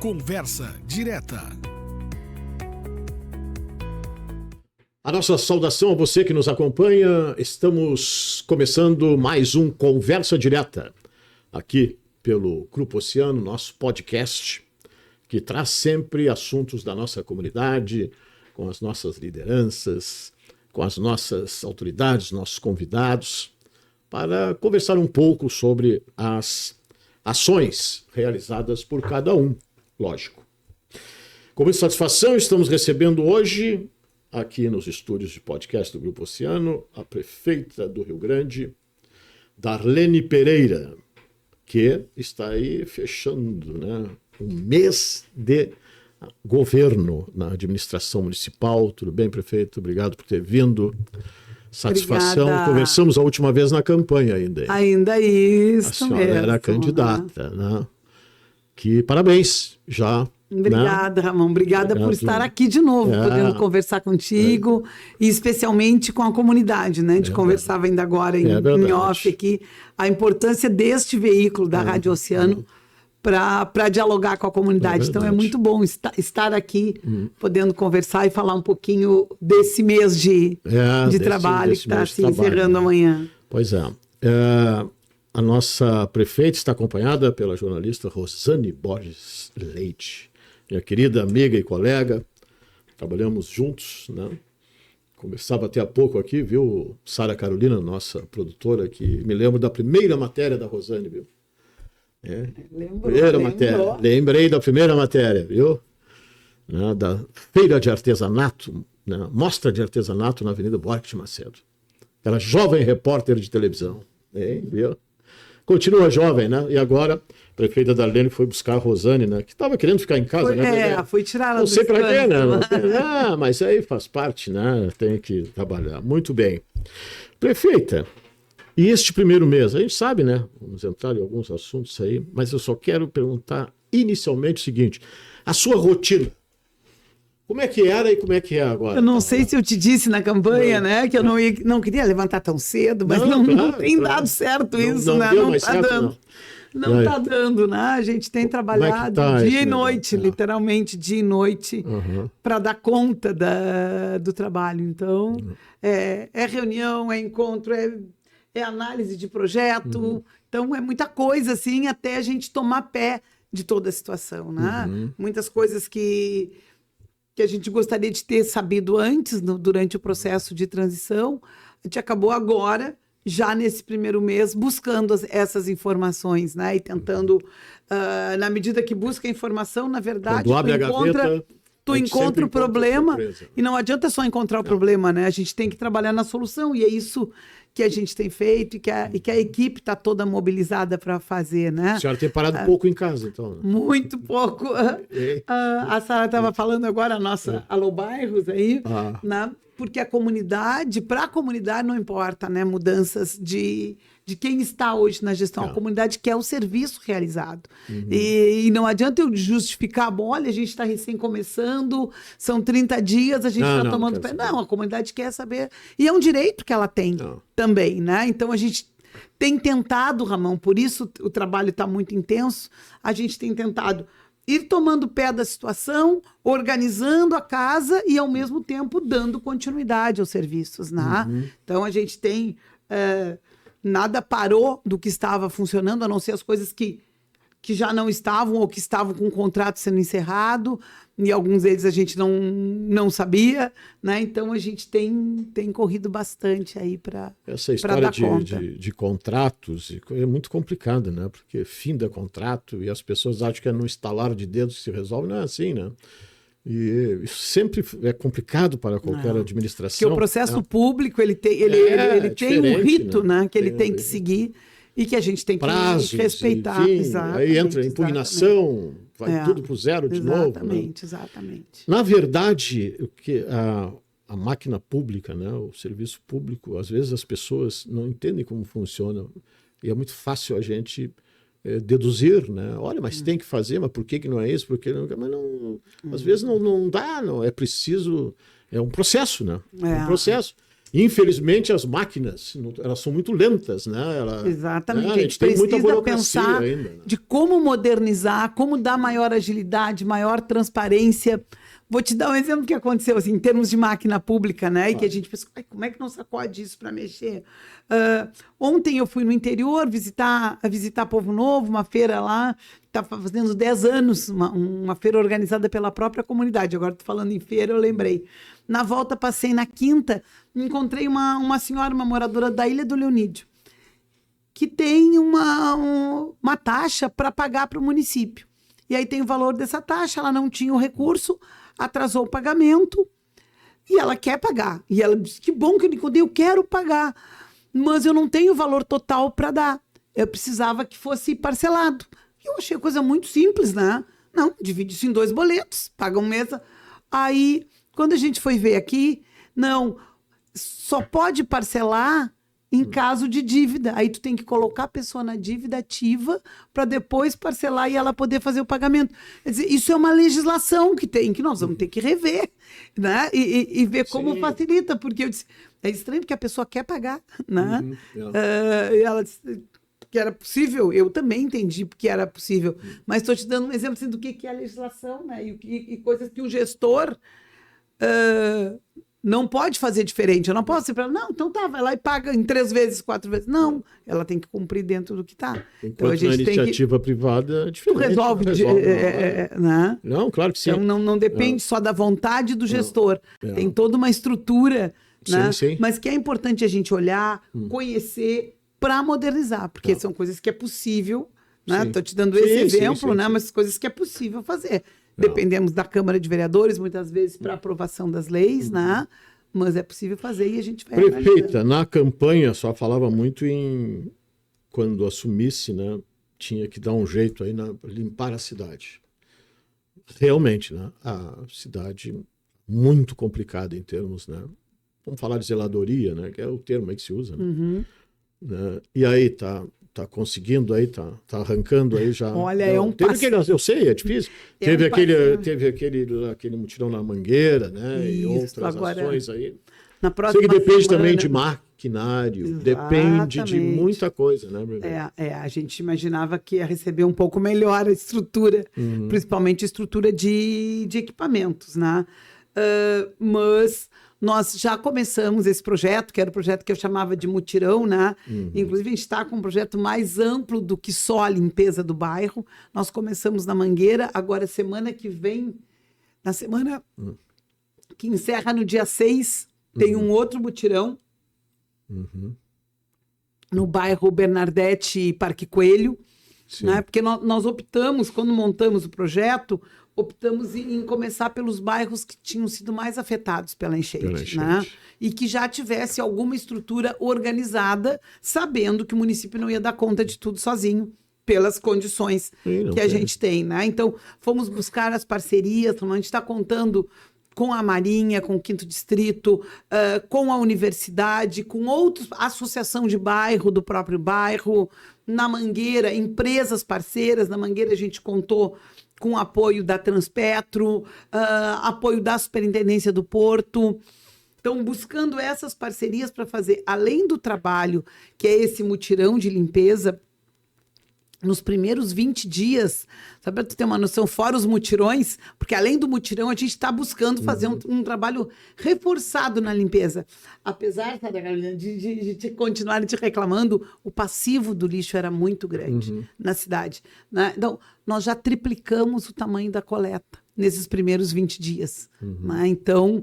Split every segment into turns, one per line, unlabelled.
Conversa direta.
A nossa saudação a você que nos acompanha. Estamos começando mais um Conversa Direta, aqui pelo Grupo Oceano, nosso podcast, que traz sempre assuntos da nossa comunidade, com as nossas lideranças, com as nossas autoridades, nossos convidados, para conversar um pouco sobre as ações realizadas por cada um, lógico. Com muita satisfação, estamos recebendo hoje, aqui nos estúdios de podcast do Grupo Oceano, a prefeita do Rio Grande, Darlene Pereira, que está aí fechando, um mês de governo na administração municipal. Tudo bem, prefeito? Obrigado por ter vindo. Satisfação.
Obrigada.
Conversamos a última vez na campanha ainda.
Ainda isso
A senhora
mesmo.
era candidata, né? Que parabéns, já.
Obrigada,
né?
Ramon. Obrigada por
Obrigado.
estar aqui de novo, podendo conversar contigo, e especialmente com a comunidade, né? De conversava ainda agora em off aqui, a importância deste veículo da Rádio Oceano para dialogar com a comunidade. Então é muito bom estar aqui, podendo conversar e falar um pouquinho desse mês de trabalho que está se encerrando amanhã.
Pois é. A nossa prefeita está acompanhada pela jornalista Rosane Borges Leite, minha querida amiga e colega. Trabalhamos juntos, né? Conversava até há pouco aqui, viu, Sara Carolina, nossa produtora, que me lembro da primeira matéria da Rosane, viu? Matéria. Lembrei da primeira matéria, viu? Da feira de artesanato, mostra de artesanato na Avenida Buarque de Macedo. Aquela jovem repórter de televisão, viu? Continua jovem, né? E agora a prefeita Darlene foi buscar a Rosane, né? Que estava querendo ficar em casa, né?
Foi tirar ela
não
do
sei para quê, né?
descanso.
Mas aí faz parte, né? Tem que trabalhar. Muito bem. Prefeita, e este primeiro mês, a gente sabe, né? Vamos entrar em alguns assuntos aí, mas eu só quero perguntar inicialmente o seguinte: a sua rotina, como é que era e como é que é agora?
Eu não sei se eu te disse na campanha, né? Que eu não queria levantar tão cedo, mas não tem dado certo isso, né? Não está dando. Não está dando, né? A gente tem trabalhado dia e noite, literalmente dia e noite, para dar conta do trabalho. Então, é reunião, é encontro, é análise de projeto. Então, é muita coisa, assim, até a gente tomar pé de toda a situação, né? Muitas coisas que a gente gostaria de ter sabido antes, durante o processo de transição, a gente acabou agora, já nesse primeiro mês, buscando essas informações, né? E tentando, na medida que busca a informação, na verdade, tu encontra o problema, e não adianta só encontrar o problema, né? A gente tem que trabalhar na solução, e é isso que a gente tem feito e que a equipe está toda mobilizada para fazer, né?
A senhora tem parado pouco em casa, então. Né?
Muito pouco. A Sara estava falando agora, a nossa Alô Bairros aí, né? Porque para a comunidade não importa, né? Mudanças de quem está hoje na gestão, a comunidade quer o serviço realizado. E não adianta eu justificar, bom, olha, a gente está recém começando, são 30 dias, a gente está tomando pé. Não, a comunidade quer saber. E é um direito que ela tem também, né? Então a gente tem tentado, Ramon, por isso o trabalho está muito intenso, a gente tem tentado ir tomando pé da situação, organizando a casa e, ao mesmo tempo, dando continuidade aos serviços, né? Então, a gente tem... nada parou do que estava funcionando, a não ser as coisas que já não estavam ou que estavam com o contrato sendo encerrado, e alguns deles a gente não sabia, né? Então a gente tem corrido bastante aí para dar conta.
Essa história de contratos é muito complicada, né? Porque finda contrato e as pessoas acham que é no estalar de dedos que se resolve, não é assim, né? E isso sempre é complicado para qualquer administração.
Porque o processo público, ele tem um rito, né? Que ele tem que seguir e que a gente tem que respeitar.
Aí entra a impugnação, vai tudo para o zero de novo. Né?
Exatamente.
Na verdade, a máquina pública, né? O serviço público, às vezes as pessoas não entendem como funciona. E é muito fácil a gente deduzir, né? Olha, mas tem que fazer, mas por que não é isso? Porque não, mas não, às vezes não dá, não é preciso, é um processo, né? É um processo. Infelizmente, as máquinas, elas são muito lentas, né?
Exatamente.
A
A
gente tem muita
precisa
burocracia
pensar
ainda, né?
de como modernizar, como dar maior agilidade, maior transparência. Vou te dar um exemplo que aconteceu assim, em termos de máquina pública, né? E que a gente pensa, como é que não sacode isso para mexer? Ontem eu fui no interior visitar Povo Novo, uma feira lá, estava fazendo 10 anos, uma feira organizada pela própria comunidade. Agora estou falando em feira, eu lembrei. Na volta, passei na quinta, encontrei uma senhora, uma moradora da Ilha do Leonídio, que tem uma taxa para pagar para o município. E aí tem o valor dessa taxa, ela não tinha o recurso, atrasou o pagamento e ela quer pagar. E ela disse, que bom que eu encontrei, eu quero pagar, mas eu não tenho o valor total para dar. Eu precisava que fosse parcelado. Eu achei a coisa muito simples, né? Não, divide isso em 2 boletos, paga um mês. Aí, quando a gente foi ver aqui, não, só pode parcelar em caso de dívida. Aí tu tem que colocar a pessoa na dívida ativa para depois parcelar e ela poder fazer o pagamento. Quer dizer, isso é uma legislação que nós vamos ter que rever, né? E ver como facilita, porque eu disse, é estranho porque a pessoa quer pagar, né? E ela disse que era possível, eu também entendi que era possível, mas estou te dando um exemplo assim, do que é a legislação, né? E coisas que o gestor não pode fazer diferente. Eu não posso ser para ela, não, então tá, vai lá e paga em 3 vezes, 4 vezes. Não, ela tem que cumprir dentro do que está.
Então, a gente na iniciativa privada é diferente.
Tu resolve, né?
Não, claro que sim.
Então não depende só da vontade do gestor. Tem toda uma estrutura, né?
Sim.
Mas que é importante a gente olhar, conhecer para modernizar, porque são coisas que é possível, né? Estou te dando esse exemplo, né? Mas coisas que é possível fazer. Dependemos da Câmara de Vereadores, muitas vezes, para aprovação das leis, né? Mas é possível fazer e a gente vai
Prefeita,
analisando.
na campanha só falava muito em quando assumisse, né? Tinha que dar um jeito aí na limpar a cidade. Realmente, né? A cidade muito complicada em termos, né? Vamos falar de zeladoria, né? Que é o termo aí que se usa, né? Né? E aí tá conseguindo aí, tá arrancando aí já.
Olha, é um passo.
Eu sei, é difícil. Teve aquele mutirão na Mangueira, né?
Isso,
e outras
agora,
ações aí.
Na próxima
Sei que depende
semana,
também de maquinário, depende de muita coisa, né, meu velho?
A gente imaginava que ia receber um pouco melhor a estrutura, principalmente a estrutura de equipamentos, né? Mas nós já começamos esse projeto, que era o projeto que eu chamava de mutirão, né? Inclusive, a gente está com um projeto mais amplo do que só a limpeza do bairro. Nós começamos na Mangueira, agora semana que vem, na semana que encerra no dia 6, tem um outro mutirão no bairro Bernardete e Parque Coelho, né? Porque nós optamos, quando montamos o projeto, optamos em começar pelos bairros que tinham sido mais afetados pela enchente, né? E que já tivesse alguma estrutura organizada, sabendo que o município não ia dar conta de tudo sozinho, pelas condições que a gente tem, né? Então, fomos buscar as parcerias, a gente está contando com a Marinha, com o 5º Distrito, com a universidade, com outros, associação de bairro, do próprio bairro, na Mangueira, empresas parceiras. Na Mangueira a gente contou com apoio da Transpetro, apoio da Superintendência do Porto. Então, buscando essas parcerias para fazer, além do trabalho, que é esse mutirão de limpeza, nos primeiros 20 dias, sabe, para tu ter uma noção, fora os mutirões, porque além do mutirão, a gente está buscando fazer um trabalho reforçado na limpeza. Apesar, Carolina, de continuarem te reclamando, o passivo do lixo era muito grande na cidade, né? Então, nós já triplicamos o tamanho da coleta nesses primeiros 20 dias. Né? Então,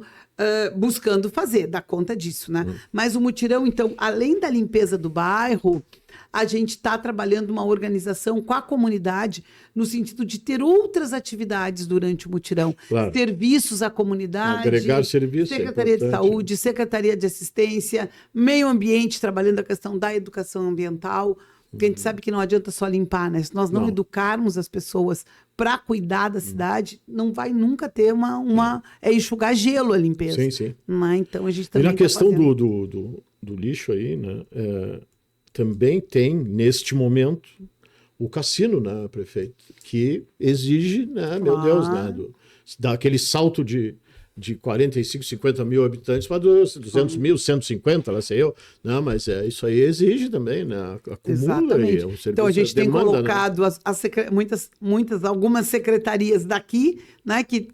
buscando dar conta disso, né? Mas o mutirão, então, além da limpeza do bairro, a gente está trabalhando uma organização com a comunidade no sentido de ter outras atividades durante o mutirão.
Claro.
Serviços à comunidade.
Agregar serviços.
Secretaria de Saúde, Secretaria de Assistência, Meio Ambiente, trabalhando a questão da educação ambiental. Porque a gente sabe que não adianta só limpar, né? Se nós não educarmos as pessoas para cuidar da cidade, não vai nunca ter é enxugar gelo a limpeza.
Sim.
Mas, então a gente também
e na questão do lixo aí, né? Também tem, neste momento, o cassino, né, prefeito? Que exige, né, meu Deus, né? Dar aquele salto de de 45, 50 mil habitantes para 200 mil, 150, lá sei eu. Não, mas isso aí exige também, né? Acumula.
Exatamente. Então a gente tem colocado, né, algumas secretarias daqui, né, que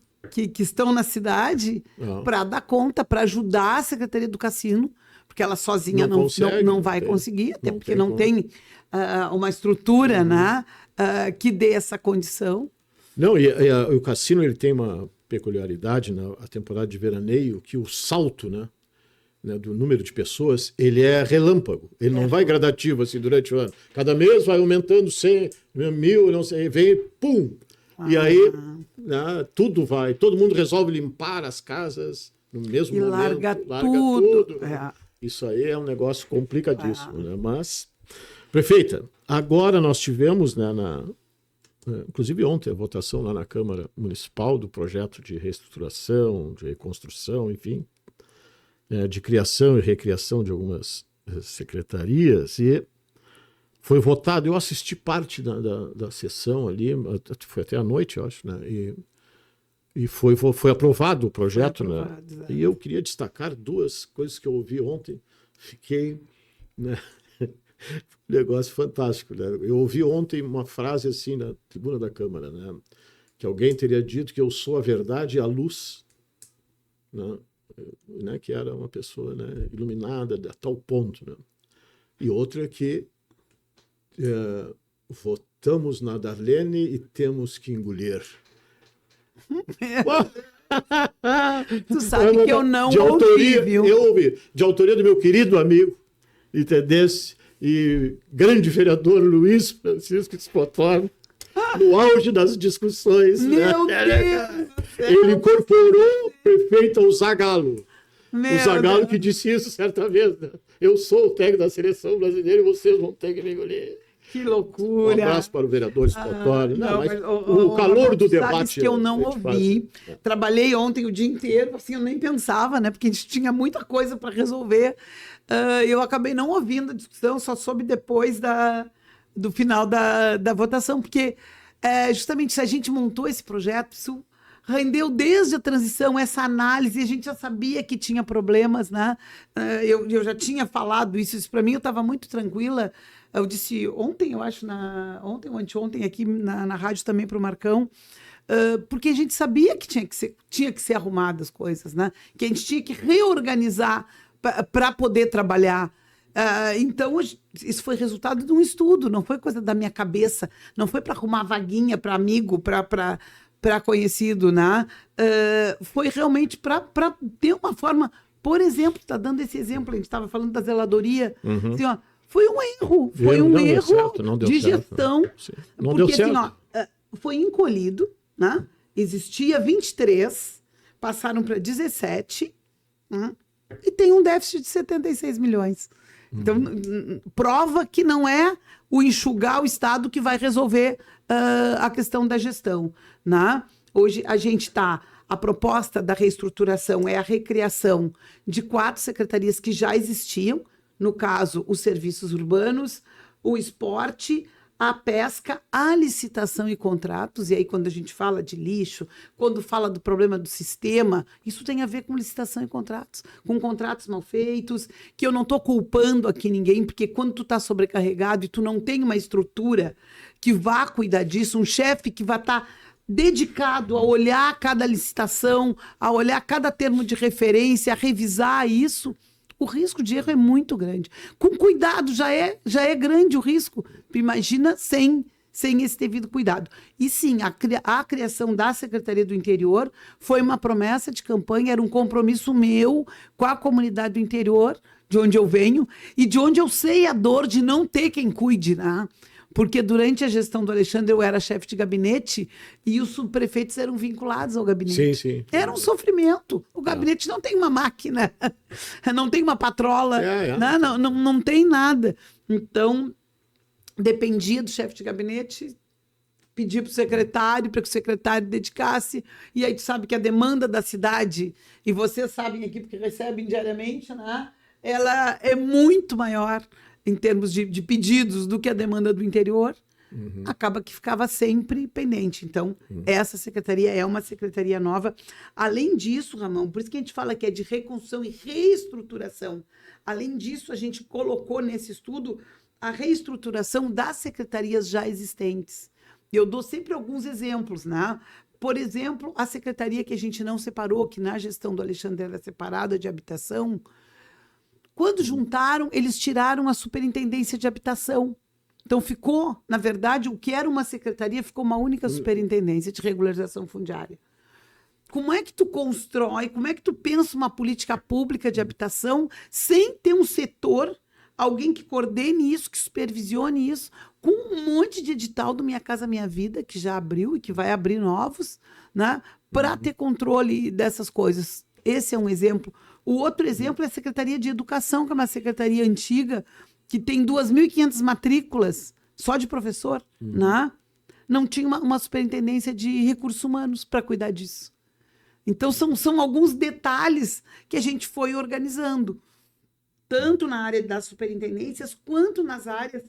estão na cidade para dar conta, para ajudar a Secretaria do Cassino, porque ela sozinha não vai conseguir, até porque não tem uma estrutura, né, que dê essa condição.
Não, e o Cassino ele tem uma peculiaridade na temporada de veraneio, que o salto, né, do número de pessoas, ele é relâmpago. Ele não vai gradativo assim durante o ano. Cada mês vai aumentando 100, 1000, não sei, vem, pum! E aí, né, tudo vai, todo mundo resolve limpar as casas no mesmo momento.
Larga tudo.
Isso aí é um negócio complicadíssimo, né? Mas, prefeita, agora nós tivemos, né, inclusive ontem, a votação lá na Câmara Municipal do projeto de reestruturação, de reconstrução, enfim, de criação e recriação de algumas secretarias, e foi votado. Eu assisti parte da sessão ali, foi até à noite, eu acho, né? E foi aprovado o projeto, né? E eu queria destacar duas coisas que eu ouvi ontem. Fiquei, né? Negócio fantástico, né? Eu ouvi ontem uma frase assim na tribuna da Câmara, né? Que alguém teria dito que eu sou a verdade e a luz, né? Que era uma pessoa, né, iluminada a tal ponto, né? E outra que votamos na Darlene e temos que engolir.
Tu sabe que eu não ouvi, viu?
Eu ouvi, de autoria do meu querido amigo, entendesse? E grande vereador Luiz Francisco Spottor, no auge das discussões.
Meu
né?
Deus!
Ele incorporou o prefeito ao Zagallo.
Meu
o Zagallo
Deus.
que disse isso certa vez. Né? Eu sou o técnico da seleção brasileira e vocês vão ter que me engolir.
Que loucura!
Um abraço para o vereador Spottor. O calor do debate.
Sabes que eu não ouvi. Trabalhei ontem o dia inteiro, assim, eu nem pensava, né? Porque a gente tinha muita coisa para resolver. Eu acabei não ouvindo a discussão, só soube depois do final da votação, porque justamente se a gente montou esse projeto, isso rendeu desde a transição essa análise, a gente já sabia que tinha problemas, né? Eu já tinha falado isso para mim, eu estava muito tranquila. Eu disse ontem, eu acho, ontem ou anteontem, aqui na rádio também para o Marcão, porque a gente sabia que tinha que ser arrumadas as coisas, né? Que a gente tinha que reorganizar para poder trabalhar. Então, isso foi resultado de um estudo, não foi coisa da minha cabeça, não foi para arrumar vaguinha para amigo, para conhecido, né? Foi realmente para ter uma forma. Por exemplo, está dando esse exemplo, a gente estava falando da zeladoria, assim, ó, foi um erro, de gestão, porque assim, ó, foi encolhido, né? Existia 23, passaram para 17, né? E tem um déficit de 76 milhões. Então, prova que não é o enxugar o Estado que vai resolver a questão da gestão, né? Hoje a gente está... A proposta da reestruturação é a recriação de 4 secretarias que já existiam, no caso, os serviços urbanos, o esporte, a pesca, a licitação e contratos. E aí, quando a gente fala de lixo, quando fala do problema do sistema, isso tem a ver com licitação e contratos, com contratos mal feitos, que eu não estou culpando aqui ninguém, porque quando tu está sobrecarregado e tu não tem uma estrutura que vá cuidar disso, um chefe que vai estar dedicado a olhar cada licitação, a olhar cada termo de referência, a revisar isso, o risco de erro é muito grande. Com cuidado já é grande o risco. Imagina sem esse devido cuidado. E sim, a criação da Secretaria do Interior foi uma promessa de campanha, era um compromisso meu com a comunidade do interior, de onde eu venho, e de onde eu sei a dor de não ter quem cuide, né? Porque durante a gestão do Alexandre eu era chefe de gabinete e os subprefeitos eram vinculados ao gabinete.
Sim.
Era um sofrimento. O gabinete não tem uma máquina, não tem uma patrola, não tem nada. Então, dependia do chefe de gabinete, pedia para o secretário, para que o secretário dedicasse, e aí tu sabe que a demanda da cidade, e vocês sabem aqui porque recebem diariamente, né? Ela é muito maior em termos de pedidos do que a demanda do interior, acaba que ficava sempre pendente. Então, essa secretaria é uma secretaria nova. Além disso, Ramon, por isso que a gente fala que é de reconstrução e reestruturação. Além disso, a gente colocou nesse estudo a reestruturação das secretarias já existentes. Eu dou sempre alguns exemplos, né? Por exemplo, a secretaria que a gente não separou, que na gestão do Alexandre era separada, de habitação, quando juntaram, eles tiraram a superintendência de habitação. Então ficou, na verdade, o que era uma secretaria, ficou uma única superintendência de regularização fundiária. Como é que tu constrói, como é que tu pensa uma política pública de habitação sem ter um setor, alguém que coordene isso, que supervisione isso, com um monte de edital do Minha Casa Minha Vida, que já abriu e que vai abrir novos, né, para ter controle dessas coisas. Esse é um exemplo. O outro exemplo é a Secretaria de Educação, que é uma secretaria antiga, que tem 2.500 matrículas só de professor, né? Não tinha uma superintendência de recursos humanos para cuidar disso. Então, são alguns detalhes que a gente foi organizando, tanto na área das superintendências, quanto nas áreas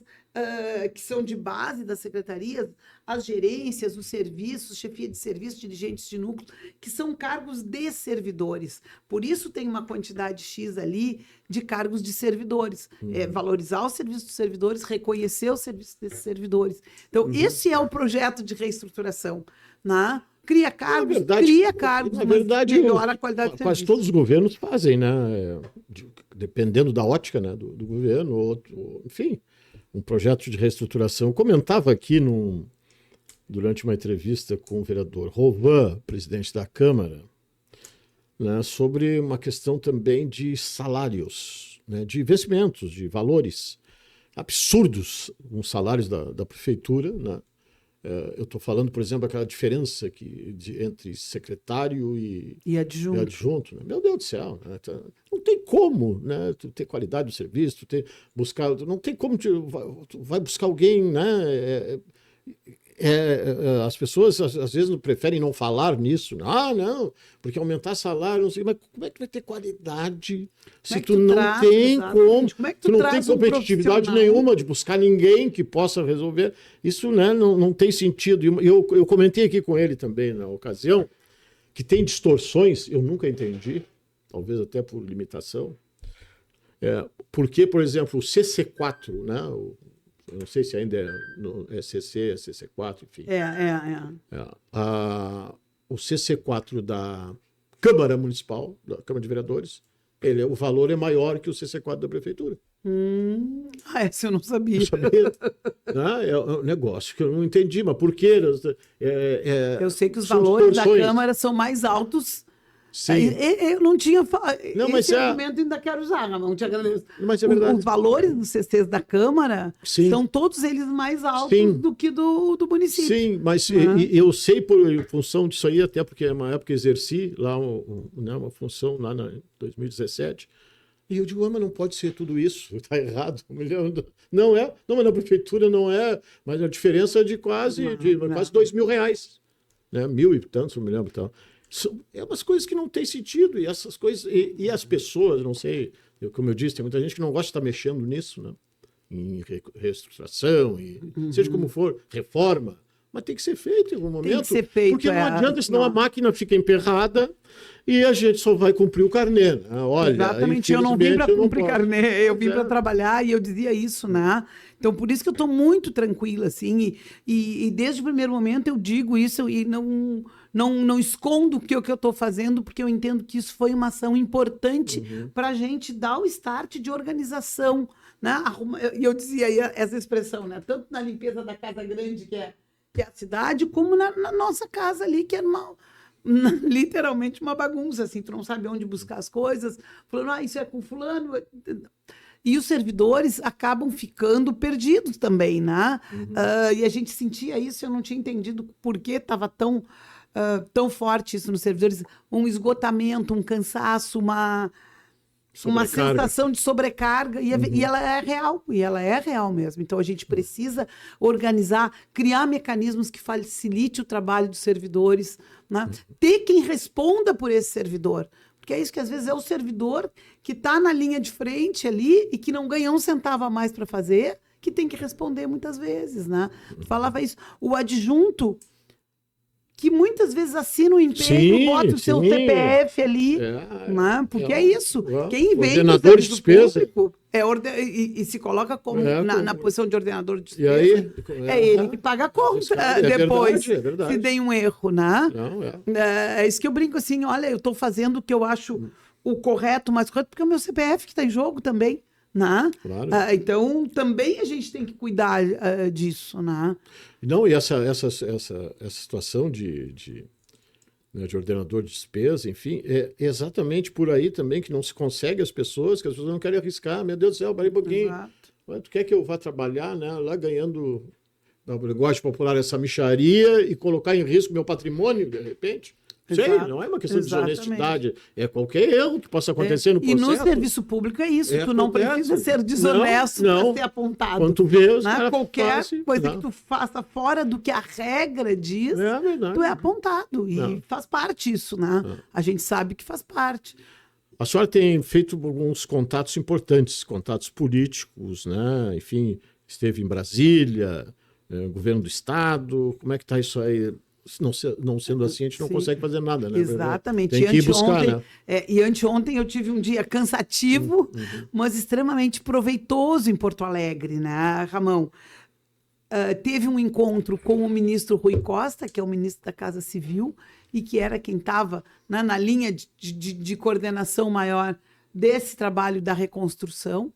que são de base das secretarias, as gerências, os serviços, chefia de serviço, dirigentes de núcleo, que são cargos de servidores. Por isso tem uma quantidade X ali de cargos de servidores. Valorizar o serviço dos servidores, reconhecer o serviço desses servidores. Então, esse é o projeto de reestruturação, né? Cria cargos,
na verdade,
melhora a qualidade do serviço.
Quase todos os governos fazem, né? Dependendo da ótica, né, do governo, enfim, um projeto de reestruturação. Eu comentava aqui durante uma entrevista com o vereador Rovan, presidente da Câmara, né, sobre uma questão também de salários, né, de investimentos, de valores absurdos, os salários da prefeitura, né? Eu estou falando, por exemplo, aquela diferença entre secretário e adjunto. Né? Meu Deus do céu, né? Não tem como, né? Tu ter qualidade do serviço, não tem como tu vai buscar alguém, né? As pessoas às vezes preferem não falar nisso. Não, porque aumentar salário, não sei, mas como é que vai ter qualidade se tu não tem tu não tem competitividade nenhuma de buscar ninguém que possa resolver? Isso, né, não tem sentido. Eu comentei aqui com ele também na ocasião que tem distorções, eu nunca entendi, talvez até por limitação. Porque, por exemplo, o CC4, né? Eu não sei se ainda é CC, CC4, enfim. O CC4 da Câmara Municipal, da Câmara de Vereadores, o valor é maior que o CC4 da Prefeitura.
Essa eu não sabia.
É um negócio que eu não entendi, mas por quê?
Eu sei que os valores da Câmara são mais altos.
Sim.
Eu não tinha. Esse
mas
argumento ainda quero usar, não te agradeço.
Mas é verdade.
Os valores dos CCs da Câmara são todos eles mais altos do que do município.
Sim, mas eu sei por função disso aí, até porque é uma época que exerci lá uma função lá em 2017. E eu digo, mas não pode ser tudo isso, está errado. Não é, mas na prefeitura não é, mas a diferença é de quase R$2.000, né? 1.000 e tantos, não me lembro. Então. É umas coisas que não tem sentido, e essas coisas, e as pessoas, não sei, como eu disse, tem muita gente que não gosta de estar mexendo nisso, né? Em reestruturação, seja como for, reforma, mas tem que ser feito em algum momento.
Tem que ser feito,
porque não adianta, senão a máquina fica emperrada e a gente só vai cumprir o carnê. Né? Olha,
exatamente, eu não vim para cumprir carnê, eu vim para trabalhar, e eu dizia isso, né? Então, por isso que eu estou muito tranquila, assim, e desde o primeiro momento eu digo isso e não escondo o que eu estou fazendo, porque eu entendo que isso foi uma ação importante para a gente dar o start de organização, né? E eu dizia aí essa expressão, né? Tanto na limpeza da casa grande, que é a cidade, como na nossa casa ali, que era literalmente uma bagunça, assim, tu não sabe onde buscar as coisas, falando, isso é com fulano. E os servidores acabam ficando perdidos também, né? E a gente sentia isso, eu não tinha entendido por que estava tão forte isso nos servidores, um esgotamento, um cansaço, uma sensação de sobrecarga, e ela é real mesmo. Então a gente precisa organizar, criar mecanismos que facilite o trabalho dos servidores, né? Ter quem responda por esse servidor, porque é isso que às vezes é o servidor que está na linha de frente ali e que não ganha um centavo a mais para fazer, que tem que responder muitas vezes, né? Tu falava isso. O adjunto, que muitas vezes assina o empenho, bota o seu CPF ali, né? Porque é isso. Quem vem do serviço público e se coloca como na posição de ordenador de despesa, é ele que paga a conta depois, se tem um erro, né? É isso que eu brinco assim, olha, eu estou fazendo o que eu acho o correto, mais correto, porque é o meu CPF que está em jogo também. Né?
Claro.
Então, também a gente tem que cuidar disso. Né?
Não, e essa situação de ordenador de despesa, enfim, é exatamente por aí também que não se consegue as pessoas não querem arriscar. Meu Deus do céu, parei um pouquinho. Exato. Tu quer que eu vá trabalhar, né, lá ganhando, na linguagem popular, essa mixaria e colocar em risco meu patrimônio, de repente? Sei, não é uma questão de desonestidade, é qualquer erro que possa acontecer no processo.
E no serviço público é isso, tu não precisa ser desonesto para ser apontado.
Quanto vês,
qualquer coisa que tu faça fora do que a regra diz, tu é apontado e faz parte isso, né? A gente sabe que faz parte.
A senhora tem feito alguns contatos importantes, contatos políticos, né? Enfim, esteve em Brasília, governo do estado, como é que está isso aí? Não sendo assim, a gente não consegue fazer nada, né?
Exatamente.
Tem que ir buscar, né?
E anteontem eu tive um dia cansativo, mas extremamente proveitoso em Porto Alegre, né, Ramão? Teve um encontro com o ministro Rui Costa, que é o ministro da Casa Civil, e que era quem estava, né, na linha de coordenação maior desse trabalho da reconstrução,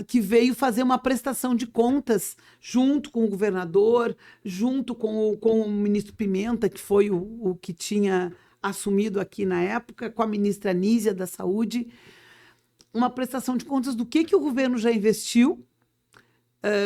que veio fazer uma prestação de contas junto com o governador, junto com o ministro Pimenta, que foi o que tinha assumido aqui na época, com a ministra Nízia da Saúde, uma prestação de contas do que o governo já investiu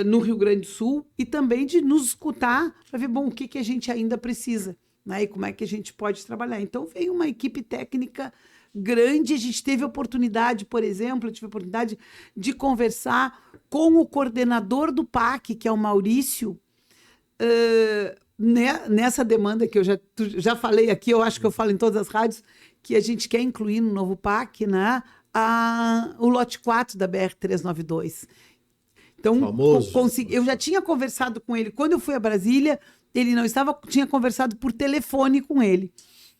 no Rio Grande do Sul e também de nos escutar para ver, bom, o que a gente ainda precisa, né, e como é que a gente pode trabalhar. Então, veio uma equipe técnica grande, a gente teve a oportunidade, por exemplo, eu tive a oportunidade de conversar com o coordenador do PAC, que é o Maurício, nessa demanda que eu já falei aqui, eu acho que eu falo em todas as rádios, que a gente quer incluir no novo PAC, né, o lote 4 da BR-392. Então, eu já tinha conversado com ele. Quando eu fui a Brasília, ele não estava, tinha conversado por telefone com ele.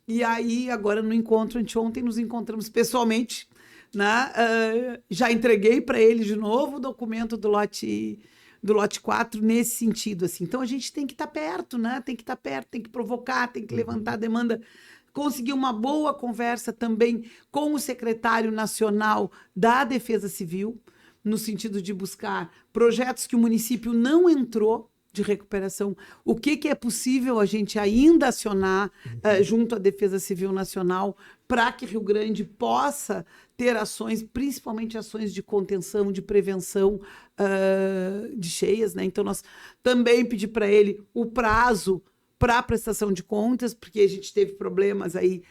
E aí, agora no encontro, anteontem nos encontramos pessoalmente, né? Já entreguei para ele de novo o documento do lote 4 nesse sentido, assim. Então, a gente tem que estar perto, né? Tem que estar perto, tem que provocar, tem que levantar a demanda. Consegui uma boa conversa também com o secretário nacional da Defesa Civil, no sentido de buscar projetos que o município não entrou, de recuperação, o que é possível a gente ainda acionar junto à Defesa Civil Nacional para que Rio Grande possa ter ações, principalmente ações de contenção, de prevenção de cheias, né? Então, nós também pedimos para ele o prazo para a prestação de contas, porque a gente teve problemas aí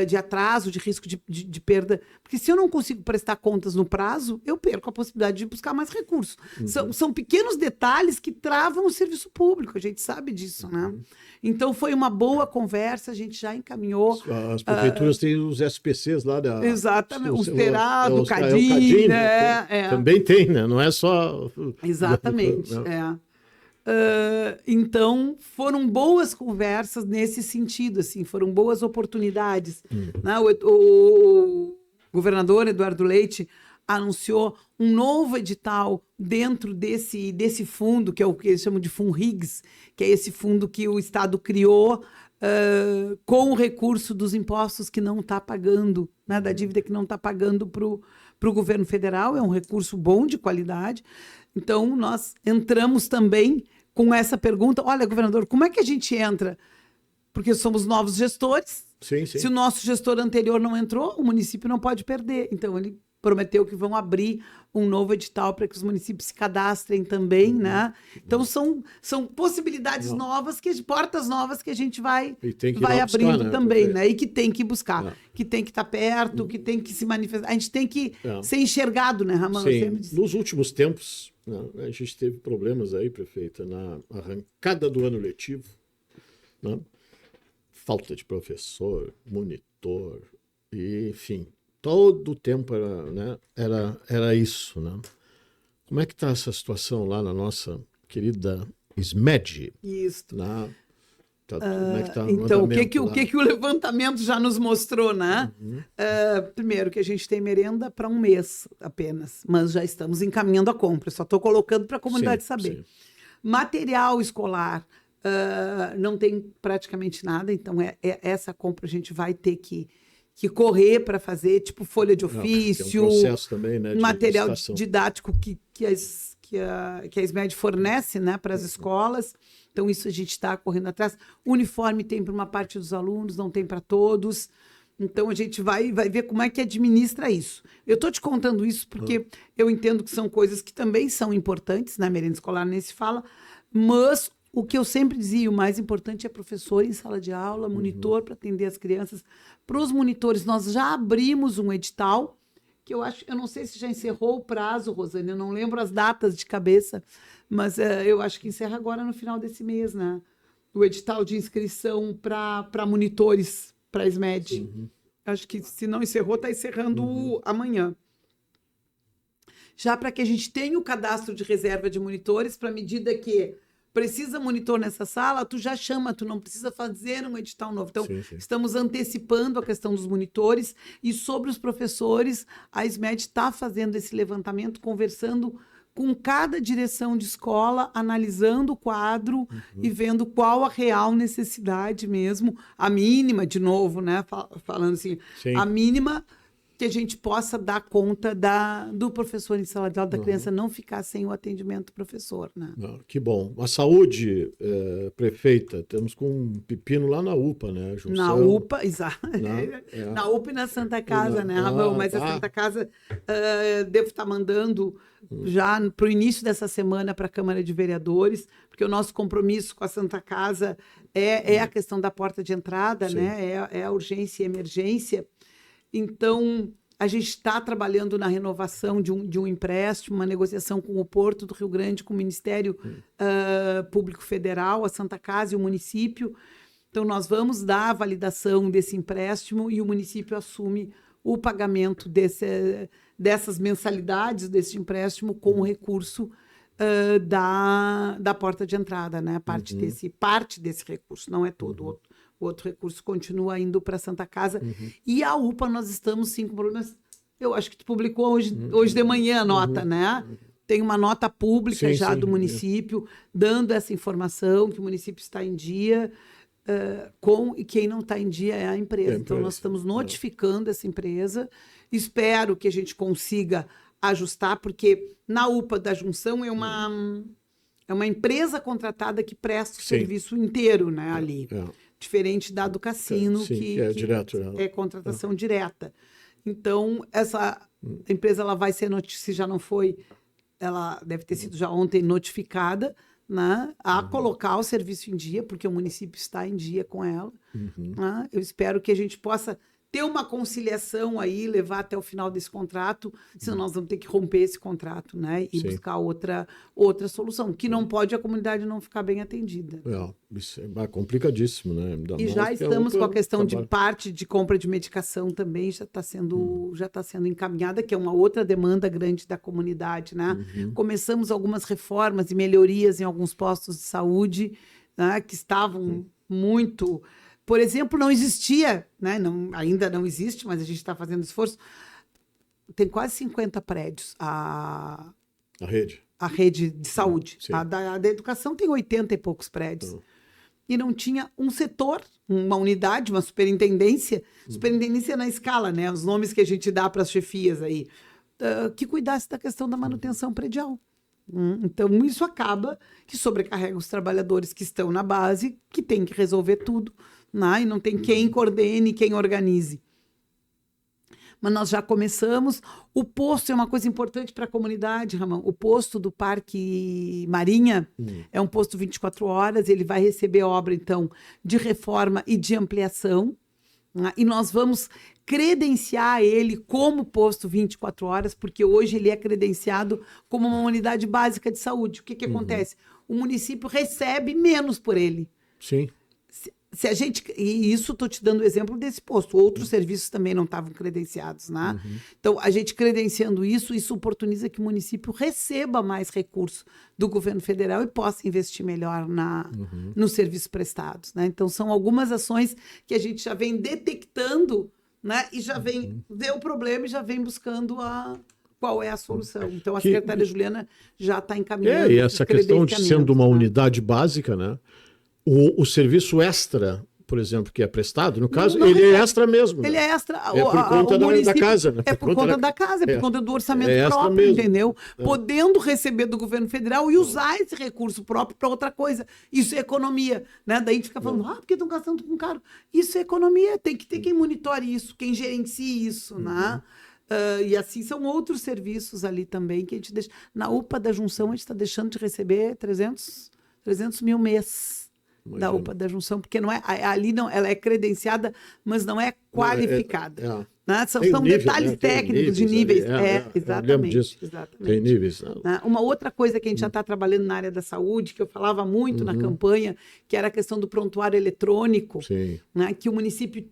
de atraso, de risco de perda, porque se eu não consigo prestar contas no prazo, eu perco a possibilidade de buscar mais recursos. São pequenos detalhes que travam o serviço público, a gente sabe disso, né? Então, foi uma boa conversa, a gente já encaminhou.
As prefeituras têm os SPCs lá da...
Exatamente, o Cerado, o Cadim, né?
Também tem, né? Não é só...
Exatamente, então, foram boas conversas nesse sentido, assim, foram boas oportunidades. Né? O governador Eduardo Leite anunciou um novo edital dentro desse fundo, que é o que eles chamam de FUNRIGS, que é esse fundo que o Estado criou com o recurso dos impostos que não está pagando, né? Da dívida que não está pagando para o governo federal. É um recurso bom, de qualidade. Então, nós entramos também com essa pergunta, olha, governador, como é que a gente entra? Porque somos novos gestores.
Sim.
Se o nosso gestor anterior não entrou, o município não pode perder. Então, ele prometeu que vão abrir um novo edital para que os municípios se cadastrem também, né? Então, são possibilidades novas, portas novas que a gente vai abrindo buscar, também, né? E que tem que buscar, que tem que estar perto, que tem que se manifestar. A gente tem que ser enxergado, né, Ramon?
Sim. Nos últimos tempos, a gente teve problemas aí, prefeita, na arrancada do ano letivo, né? Falta de professor, monitor, e, enfim, todo o tempo era isso, né? Como é que está essa situação lá na nossa querida SMED?
Isso.
Como é que tá
então, o que o levantamento já nos mostrou, né? Primeiro, que a gente tem merenda para um mês apenas, mas já estamos encaminhando a compra. Só estou colocando para a comunidade saber. Sim. Material escolar, não tem praticamente nada, então essa compra a gente vai ter que correr para fazer, tipo folha de ofício,
é um processo também, né,
material didático que a SMED fornece, né, para as escolas. Então, isso a gente está correndo atrás. Uniforme tem para uma parte dos alunos, não tem para todos. Então, a gente vai ver como é que administra isso. Eu estou te contando isso porque eu entendo que são coisas que também são importantes, né? Merenda escolar nem se fala, mas o que eu sempre dizia, o mais importante é professor em sala de aula, monitor para atender as crianças. Para os monitores, nós já abrimos um edital, que eu não sei se já encerrou o prazo, Rosane, eu não lembro as datas de cabeça, mas eu acho que encerra agora no final desse mês, né? O edital de inscrição para monitores, para a SMED. Acho que se não encerrou, está encerrando amanhã. Já para que a gente tenha o cadastro de reserva de monitores, para a medida que precisa monitor nessa sala, tu já chama, tu não precisa fazer um edital novo. Então, estamos antecipando a questão dos monitores e sobre os professores, a SMED está fazendo esse levantamento, conversando com cada direção de escola, analisando o quadro e vendo qual a real necessidade mesmo, a mínima, de novo, né? Falando assim, a mínima que a gente possa dar conta do professor em sala de aula, da criança não ficar sem o atendimento do professor, né?
Que bom. A saúde, prefeita, temos com um pepino lá na UPA, né? Junção,
na UPA, exato. Na UPA e na Santa Casa, né, Ramon? Mas a Santa Casa, devo estar mandando já para o início dessa semana para a Câmara de Vereadores, porque o nosso compromisso com a Santa Casa é a questão da porta de entrada, né? É a urgência e emergência. Então, a gente está trabalhando na renovação de um empréstimo, uma negociação com o Porto do Rio Grande, com o Ministério Público Federal, a Santa Casa e o município. Então, nós vamos dar a validação desse empréstimo e o município assume o pagamento dessas mensalidades desse empréstimo com o recurso da porta de entrada, né? Parte desse recurso, não é todo. O outro recurso continua indo para a Santa Casa. E a UPA, nós estamos sim com problemas. Eu acho que tu publicou hoje de manhã a nota, né? Tem uma nota pública do município, dando essa informação que o município está em dia, e quem não está em dia é a empresa. Então, nós estamos notificando essa empresa. Espero que a gente consiga ajustar, porque na UPA da Junção é uma empresa contratada que presta o serviço inteiro, né, ali. Diferente da do Cassino, que é direto, é contratação direta. Então, essa empresa ela vai ser se já não foi, ela deve ter sido já ontem notificada, né, a colocar o serviço em dia, porque o município está em dia com ela. Né? Eu espero que a gente possa ter uma conciliação aí, levar até o final desse contrato, senão nós vamos ter que romper esse contrato, né? E buscar outra solução, que não pode a comunidade não ficar bem atendida.
Isso é complicadíssimo, né?
E já estamos com a questão de parte de compra de medicação também, já está sendo encaminhada, que é uma outra demanda grande da comunidade, né? Começamos algumas reformas e melhorias em alguns postos de saúde, né, que estavam muito... Por exemplo, não existia, né? Ainda não existe, mas a gente está fazendo esforço. Tem quase 50 prédios. A rede de saúde. A da educação tem 80 e poucos prédios. E não tinha um setor, uma unidade, uma superintendência. Superintendência na escala, né? Os nomes que a gente dá para as chefias aí. Que cuidasse da questão da manutenção predial. Então, isso acaba que sobrecarrega os trabalhadores que estão na base, que tem que resolver tudo. E não tem quem coordene, quem organize. Mas nós já começamos. O posto é uma coisa importante para a comunidade, Ramon. O posto do Parque Marinha é um posto 24 horas, ele vai receber obra, então, de reforma e de ampliação. E nós vamos credenciar ele como posto 24 horas, porque hoje ele é credenciado como uma unidade básica de saúde. O que acontece? O município recebe menos por ele.
Sim.
se a gente, e isso estou te dando o exemplo desse posto, outros serviços também não estavam credenciados, né? Então, a gente credenciando isso oportuniza que o município receba mais recursos do governo federal e possa investir melhor nos serviços prestados, né? Então, são algumas ações que a gente já vem detectando, né? E já vem ver o problema e já vem buscando qual é a solução. Então, a secretária Juliana já está encaminhando.
E essa questão de sendo uma unidade básica, né? O serviço extra, por exemplo, que é prestado, no caso, ele é extra mesmo.
Ele é extra.
É por conta da casa. Né?
É por conta da casa, é por conta do orçamento próprio, mesmo. Entendeu? Podendo receber do governo federal e usar esse recurso próprio para outra coisa. Isso é economia. Né? Daí a gente fica falando, porque estão gastando com caro. Isso é economia, tem que ter quem monitore isso, quem gerencie isso, né? E assim são outros serviços ali também que a gente deixa. Na UPA da Junção, a gente está deixando de receber 300 mil mês da UPA da Junção, porque não é, ali não, ela é credenciada, mas não é qualificada. Né? São nível, detalhes técnicos de níveis. Exatamente.
Tem níveis.
Uma outra coisa que a gente já está trabalhando na área da saúde, que eu falava muito na campanha, que era a questão do prontuário eletrônico, né? Que o município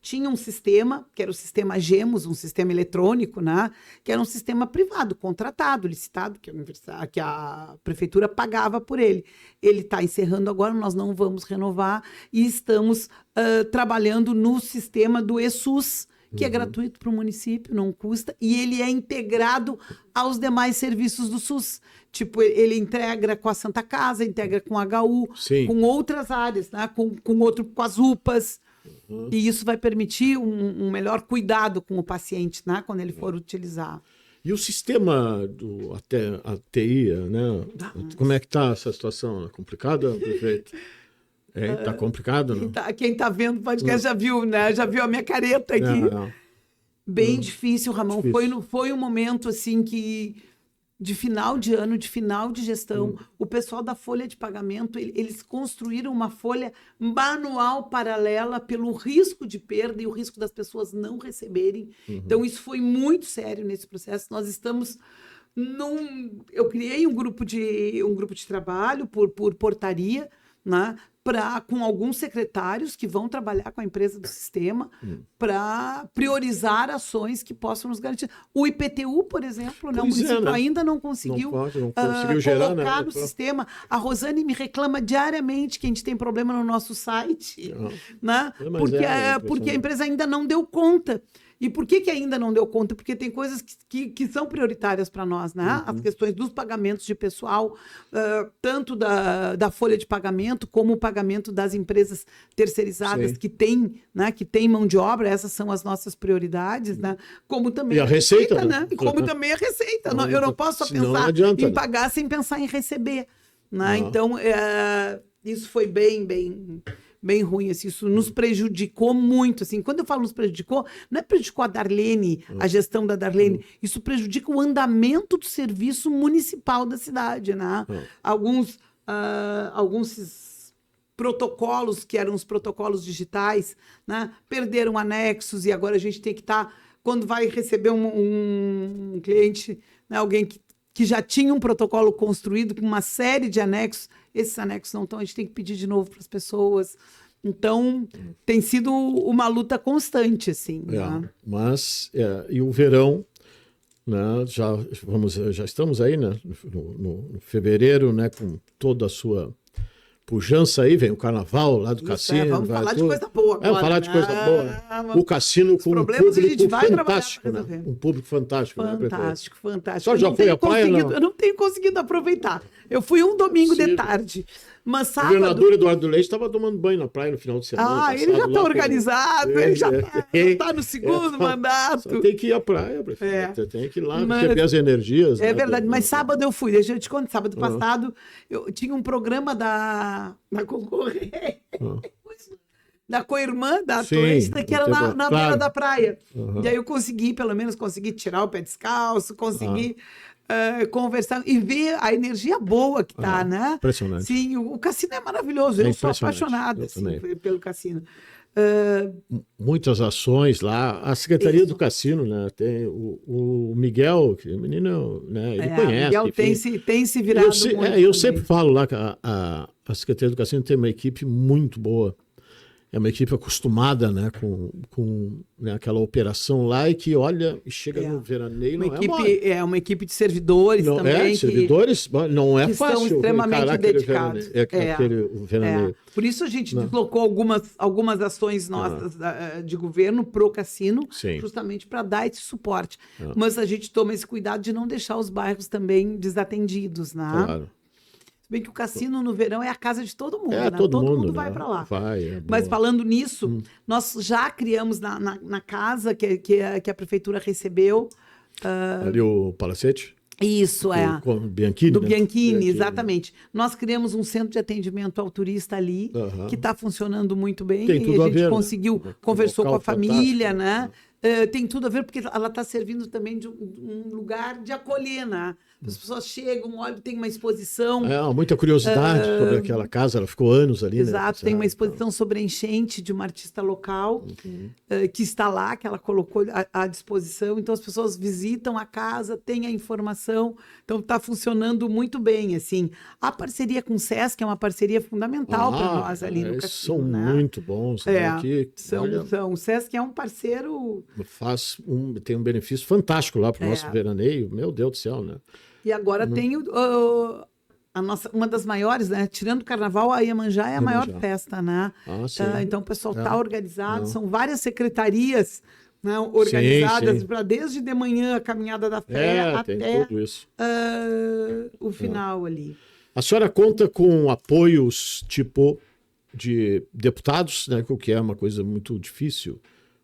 tinha um sistema, que era o sistema GEMOS, um sistema eletrônico, né? Que era um sistema privado, contratado, licitado, que a prefeitura pagava por ele. Ele está encerrando agora, nós não vamos renovar e estamos trabalhando no sistema do eSUS, que é gratuito para o município, não custa, e ele é integrado aos demais serviços do SUS. Tipo, ele integra com a Santa Casa, integra com a HU, com outras áreas, né? com as UPAs. E isso vai permitir um melhor cuidado com o paciente, né? Quando ele for utilizar.
E o sistema a TI, né? Como é que está essa situação? É complicada, prefeito? Tá complicado, não?
Quem está vendo o podcast já viu, né? Já viu a minha careta aqui. Bem difícil, Ramon. Foi um momento assim de final de ano, de final de gestão. O pessoal da folha de pagamento, eles construíram uma folha manual paralela pelo risco de perda e o risco das pessoas não receberem. Então, isso foi muito sério nesse processo. Nós estamos eu criei um grupo de trabalho por portaria, né? Com alguns secretários que vão trabalhar com a empresa do sistema para priorizar ações que possam nos garantir. O IPTU, por exemplo, o município ainda não conseguiu,
gerar,
colocar no sistema. A Rosane me reclama diariamente que a gente tem problema no nosso site, né? Porque a empresa ainda não deu conta. E por que ainda não deu conta? Porque tem coisas que são prioritárias para nós, né? As questões dos pagamentos de pessoal, tanto da folha de pagamento, como o pagamento das empresas terceirizadas que têm, né? Que têm mão de obra, essas são as nossas prioridades, né? Como também
a receita,
né? Como também a receita. Eu não posso só pensar em pagar sem pensar em receber, né? Então, isso foi bem ruim, assim, isso nos prejudicou muito, assim, quando eu falo nos prejudicou, não é prejudicou a Darlene, a gestão da Darlene, isso prejudica o andamento do serviço municipal da cidade, né? Alguns protocolos, que eram os protocolos digitais, né? Perderam anexos e agora a gente tem que estar, quando vai receber um cliente, né? Alguém que já tinha um protocolo construído com uma série de anexos, esses anexos não estão, a gente tem que pedir de novo para as pessoas. Então, tem sido uma luta constante, assim. Né?
Mas, e o verão, né, já estamos aí, né, no fevereiro, né, com toda a sua pujança aí, vem o carnaval lá do cassino.
Vamos falar de coisa boa agora.
Vamos falar de coisa boa. O cassino com um público fantástico, né? Um público fantástico.
Fantástico.
Só já foi à praia, não?
Eu não tenho conseguido aproveitar. Eu fui um domingo de tarde. Mas sábado...
O governador Eduardo Leite estava tomando banho na praia no final de semana.
Ele já está organizado, ele já está no segundo mandato.
Só tem que ir à praia, prefeito. Tem que ir lá receber as energias.
É verdade, mas sábado eu fui, deixa eu te contar, sábado passado eu tinha um programa da concorrência, da co-irmã da atleta, que era na beira da praia. E aí eu consegui tirar o pé descalço, conversar e ver a energia boa que tá, né?
Impressionante.
Sim, o cassino é maravilhoso. Eu sou apaixonada assim, pelo cassino.
Muitas ações lá. A Secretaria do Cassino, né? Tem o Miguel, que é menino, né? Ele conhece.
O Miguel tem se virado muito.
Eu sempre falo lá que a Secretaria do Cassino tem uma equipe muito boa. é uma equipe acostumada, né, com né, aquela operação lá e que olha e chega no veraneio,
uma
não
equipe,
é mole.
É uma equipe de servidores
Não,
também.
servidores, não é
que
fácil
são extremamente dedicados.
aquele veraneio.
Por isso a gente deslocou algumas ações nossas de governo pro cassino, justamente para dar esse suporte. Mas a gente toma esse cuidado de não deixar os bairros também desatendidos, né?
Claro.
Se bem que o cassino no verão é a casa de todo mundo, né?
Todo mundo
vai para lá.
Vai,
Mas falando nisso, nós já criamos na casa que a prefeitura recebeu.
Ali o Palacete?
Isso,
Com o Bianchini,
do
né?
Bianchini, exatamente. Nós criamos um centro de atendimento ao turista ali, que está funcionando muito bem.
Tem tudo
a gente
ver,
conseguiu,
né?
conversou com a família,
fantástico.
né? Tem tudo a ver, porque ela está servindo também de um lugar de acolher, né? As pessoas chegam, olham, tem uma exposição.
Muita curiosidade sobre aquela casa, ela ficou anos ali.
Exato,
né?
tem uma exposição sobre a enchente de uma artista local que está lá, que ela colocou à disposição. Então as pessoas visitam a casa, têm a informação. Então está funcionando muito bem, assim. A parceria com o Sesc é uma parceria fundamental para nós ali no cassino.
São muito bons. Né?
O Sesc é um parceiro...
Tem um benefício fantástico lá para o nosso veraneio. Meu Deus do céu, né?
E agora tem uma das maiores, né? Tirando o carnaval, a Iemanjá é a maior festa, né? Então o pessoal está organizado, são várias secretarias, né, organizadas para desde de manhã a caminhada da fé até
tudo isso.
O final ali.
A senhora conta com apoios tipo de deputados, né? O que é uma coisa muito difícil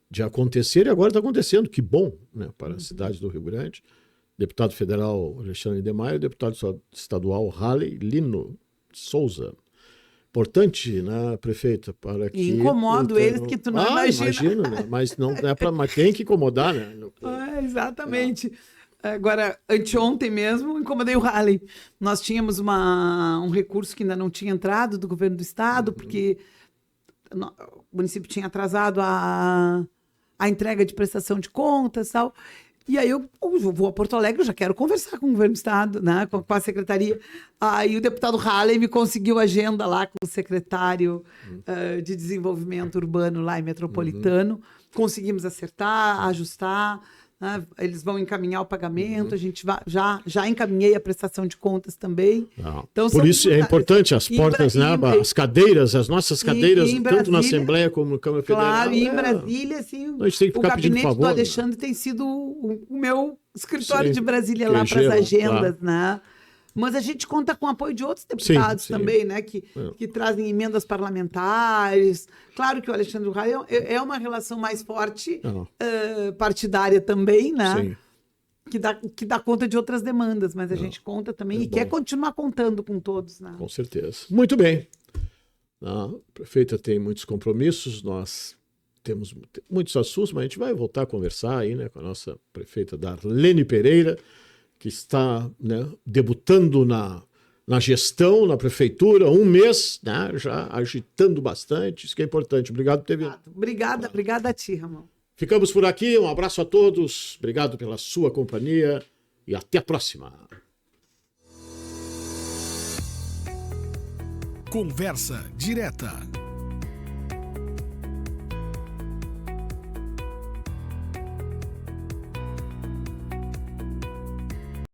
de acontecer e agora está acontecendo. Que bom, né? Para a cidade do Rio Grande. Deputado federal Alexandre de Maio, deputado estadual Halley Lino Souza. Importante, né, prefeita, para que...
Incomodo eles que tu não imagina.
Imagino, né? Mas não é para, mas tem que incomodar, né?
Exatamente. Agora, anteontem mesmo, incomodei o Halley. Nós tínhamos um recurso que ainda não tinha entrado do governo do estado, porque o município tinha atrasado a entrega de prestação de contas e tal. E aí eu vou a Porto Alegre, eu já quero conversar com o governo do estado, né, com a secretaria. Aí o deputado Halley me conseguiu agenda lá com o secretário de desenvolvimento urbano lá em Metropolitano. Conseguimos acertar, ajustar. Né, eles vão encaminhar o pagamento, a gente já encaminhei a prestação de contas também.
Então, por isso é importante as portas, né, as cadeiras, as nossas cadeiras, tanto na Assembleia como na Câmara Federal.
Claro, e em Brasília, assim,
a gente tem que ficar
o gabinete
favor,
do Alexandre tem sido o meu escritório de Brasília lá
QG,
para as agendas, né? Mas a gente conta com o apoio de outros deputados também, né? Que trazem emendas parlamentares. Claro que o Alexandre Halley é uma relação mais forte, partidária também, né?
Sim.
Que dá conta de outras demandas, mas a gente conta também quer continuar contando com todos, né?
Com certeza. Muito bem. A prefeita tem muitos compromissos, nós temos muitos assuntos, mas a gente vai voltar a conversar aí, né, com a nossa prefeita Darlene Pereira, que está, né, debutando na gestão, na prefeitura, um mês, né, já agitando bastante, isso que é importante. Obrigado por ter vindo.
Obrigada a ti, Ramon.
Ficamos por aqui, um abraço a todos, obrigado pela sua companhia e até a próxima.
Conversa direta.